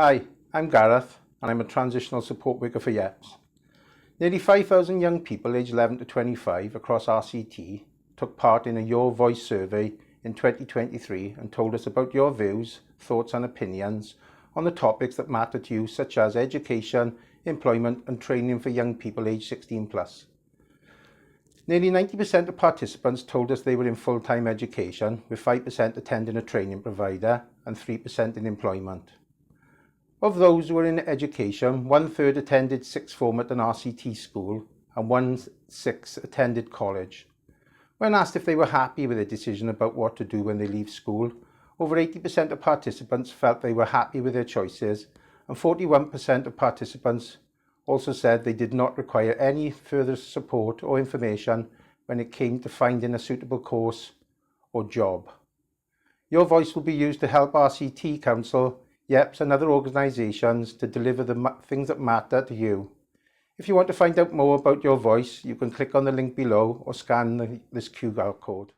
Hi, I'm Gareth and I'm a transitional support worker for YEPS. Nearly 5,000 young people aged 11 to 25 across RCT took part in a Your Voice survey in 2023 and told us about your views, thoughts and opinions on the topics that matter to you, such as education, employment and training for young people aged 16 plus. Nearly 90% of participants told us they were in full-time education, with 5% attending a training provider and 3% in employment. Of those who were in education, 1/3 attended sixth form at an RCT school and 1/6 attended college. When asked if they were happy with their decision about what to do when they leave school, over 80% of participants felt they were happy with their choices, and 41% of participants also said they did not require any further support or information when it came to finding a suitable course or job. Your voice will be used to help RCT Council, YEPS and other organisations to deliver the things that matter to you. If you want to find out more about Your Voice, you can click on the link below or scan this QR code.